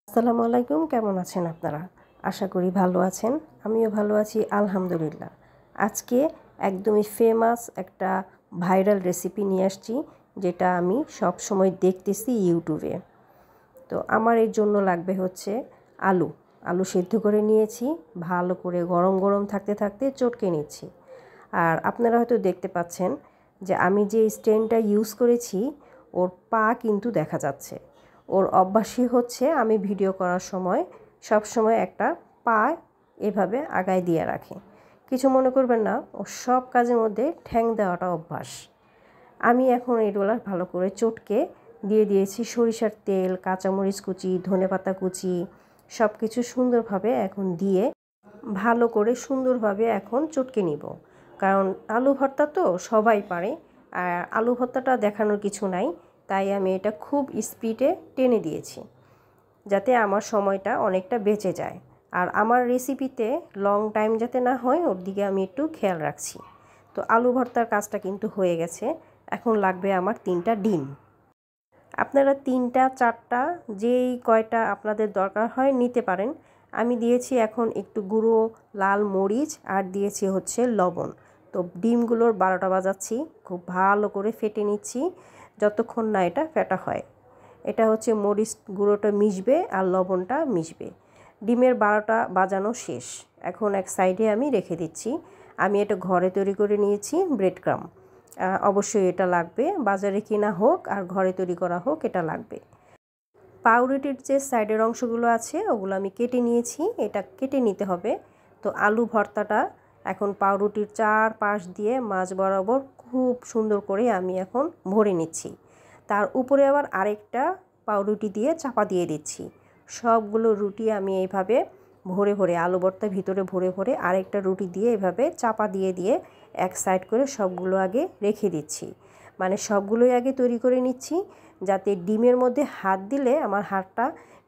আসসালামু আলাইকুম, কেমন আছেন আপনারা? আশা করি ভালো আছেন। আমিও ভালো আছি আলহামদুলিল্লাহ। আজকে একদমই ফেমাস একটা ভাইরাল রেসিপি নিয়ে আসছি, যেটা আমি সবসময় দেখতেছি ইউটিউবে। তো আমার এর জন্য লাগবে হচ্ছে আলু। আলু সেদ্ধ করে নিয়েছি, ভালো করে গরম গরম থাকতে থাকতে চটকে নিচ্ছি। আর আপনারা হয়তো দেখতে পাচ্ছেন যে আমি যে স্ট্যান্ডটা ইউজ করেছি ওর পা কিন্তু দেখা যাচ্ছে। ওর অভ্যাসই হচ্ছে আমি ভিডিও করার সময় সব সময় একটা পা এভাবে আগায় দিয়ে রাখে। কিছু মনে করবেন না, ও সব কাজের মধ্যে ঠ্যাং দেওয়াটা অভ্যাস। আমি এখন এগুলো ভালো করে চটকে দিয়ে দিয়েছি সরিষার তেল, কাঁচামরিচ কুচি, ধনেপাতা কুচি সব কিছু সুন্দরভাবে এখন দিয়ে ভালো করে সুন্দরভাবে এখন চটকে নিব। কারণ আলু ভর্তা তো সবাই পারে, আর আলু ভর্তাটা দেখানোর কিছু নাই, তাই আমি এটা খুব স্পিডে টেনে দিয়েছি যাতে আমার সময়টা অনেকটা বেঁচে যায়। আর আমার রেসিপিতে লং টাইম যাতে না হয় ওর দিকে আমি একটু খেয়াল রাখছি। তো আলু ভর্তার কাজটা কিন্তু হয়ে গেছে। এখন লাগবে আমার 3টা ডিম। আপনারা 3টা 4টা যেই কয়টা আপনাদের দরকার হয় নিতে পারেন। আমি দিয়েছি এখন একটু গুঁড়ো লাল মরিচ আর দিয়েছি হচ্ছে লবণ। তো ডিমগুলোর 12টা বাজাচ্ছি, খুব ভালো করে ফেটে নিচ্ছি যতক্ষণ না এটা ফেটা হয়। এটা হচ্ছে মরিচ গুঁড়োটা মিশবে আর লবণটা মিশবে। ডিমের 12টা বাজানো শেষ। এখন এক সাইডে আমি রেখে দিচ্ছি। আমি এটা ঘরে তৈরি করে নিয়েছি ব্রেড ক্রাম্ব। অবশ্যই এটা লাগবে, বাজারে কিনা হোক আর ঘরে তৈরি করা হোক এটা লাগবে। পাউরুটির যে সাইডের অংশগুলো আছে ওগুলো আমি কেটে নিয়েছি, এটা কেটে নিতে হবে। তো আলু ভর্তাটা এখন পাউরুটির চারপাশ দিয়ে মাঝ বরাবর খুব সুন্দর করে আমি এখন ভরে নিচ্ছি। তার উপরে আবার আরেকটা পাউরুটি দিয়ে চাপা দিয়ে দিচ্ছি। সবগুলো রুটি আমি এইভাবে ভরে ভরে আলু ভর্তার ভিতরে ভরে ভরে আরেকটা রুটি দিয়ে এভাবে চাপা দিয়ে দিয়ে এক সাইড করে সবগুলো আগে রেখে দিচ্ছি। মানে সবগুলোই আগে তৈরি করে নিচ্ছি, যাতে ডিমের মধ্যে হাত দিলে আমার হাতটা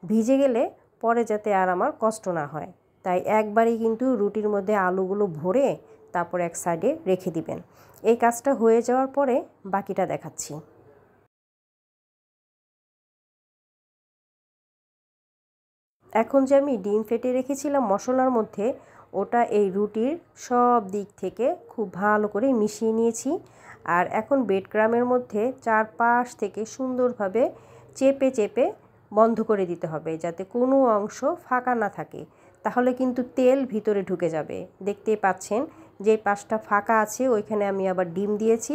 ভিজে গেলে পরে যাতে আর আমার কষ্ট না হয়। তাই একবারেই কিন্তু রুটির মধ্যে আলুগুলো ভরে তারপর এক সাইডে রেখে দিবেন। এই কাজটা হয়ে যাওয়ার পরে বাকিটা দেখাচ্ছি। এখন যে আমি ডিম ফেটে রেখেছিলাম মশলার মধ্যে, ওটা এই রুটির সব দিক থেকে খুব ভালো করে মিশিয়ে নিয়েছি। আর এখন ব্রেড ক্রাম্বের মধ্যে চারপাশ থেকে সুন্দরভাবে চেপে চেপে বন্ধ করে দিতে হবে, যাতে কোনো অংশ ফাঁকা না থাকে, তাহলে কিন্তু তেল ভিতরে ঢুকে যাবে। দেখতেই পাচ্ছেন যে পাশটা ফাঁকা আছে ওইখানে আমি আবার ডিম দিয়েছি,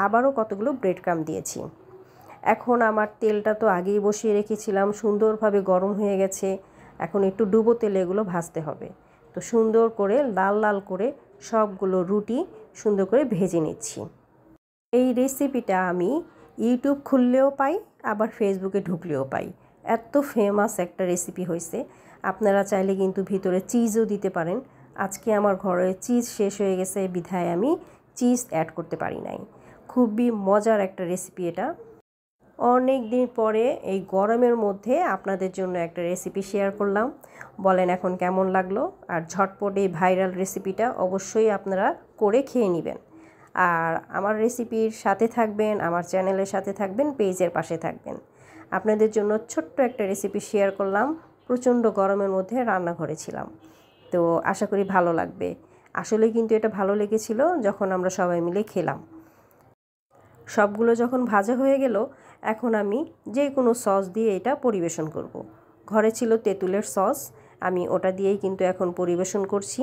আবারও কতগুলো ব্রেড ক্রাম্ব দিয়েছি। এখন আমার তেলটা তো আগেই বসিয়ে রেখেছিলাম, সুন্দরভাবে গরম হয়ে গেছে। এখন একটু ডুবো তেলে এগুলো ভাজতে হবে। তো সুন্দর করে লাল লাল করে সবগুলো রুটি সুন্দর করে ভেজে নিচ্ছি। এই রেসিপিটা আমি ইউটিউব খুললেও পাই, আবার ফেসবুকে ঢুকলেও পাই। এত ফেমাস একটা রেসিপি হয়েছে। আপনারা চাইলে কিন্তু ভিতরে চিজও দিতে পারেন। আজকে আমার ঘরে চিজ শেষ হয়ে গেছে বিধায় আমি চিজ অ্যাড করতে পারি নাই। খুবই মজার একটা রেসিপি এটা। অনেক দিন পরে এই গরমের মধ্যে আপনাদের জন্য একটা রেসিপি শেয়ার করলাম। বলেন এখন কেমন লাগলো? আর ঝটপট এই ভাইরাল রেসিপিটা অবশ্যই আপনারা করে খেয়ে নেবেন। আর আমার রেসিপির সাথে থাকবেন, আমার চ্যানেলের সাথে থাকবেন, পেজের পাশে থাকবেন। আপনাদের জন্য ছোট্ট একটা রেসিপি শেয়ার করলাম। প্রচণ্ড গরমের মধ্যে রান্নাঘরে ছিলাম, তো আশা করি ভালো লাগবে। আসলে কিন্তু এটা ভালো লেগেছিল যখন আমরা সবাই মিলে খেলাম। সবগুলো যখন ভাজা হয়ে গেল, এখন আমি যে কোনো সস দিয়ে এটা পরিবেশন করব। ঘরে ছিল তেঁতুলের সস, আমি ওটা দিয়েই কিন্তু এখন পরিবেশন করছি।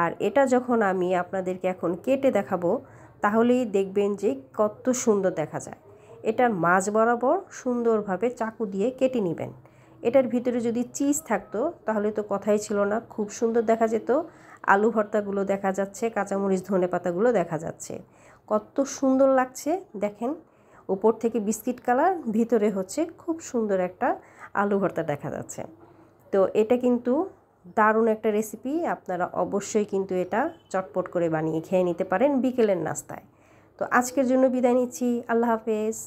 আর এটা যখন আমি আপনাদেরকে এখন কেটে দেখাবো, তাহলেই দেখবেন যে কত সুন্দর দেখা যায়। এটার মাঝ বরাবর সুন্দরভাবে চাকু দিয়ে কেটে নেবেন। এটার ভিতরে যদি চিজ থাকতো তাহলে তো কথাই ছিল না, খুব সুন্দর দেখা যেত। আলু ভর্তাগুলো দেখা যাচ্ছে, কাঁচামরিচ ধনেপাতাগুলো দেখা যাচ্ছে, কত সুন্দর লাগছে দেখেন। উপর থেকে বিস্কিট কালার, ভিতরে হচ্ছে খুব সুন্দর একটা আলু ভর্তা দেখা যাচ্ছে। তো এটা কিন্তু দারুণ একটা রেসিপি। আপনারা অবশ্যই কিন্তু এটা চটপট করে বানিয়ে খেয়ে নিতে পারেন বিকেলের নাস্তায়। তো আজকের জন্য বিদায় নিচ্ছি। আল্লাহ হাফেজ।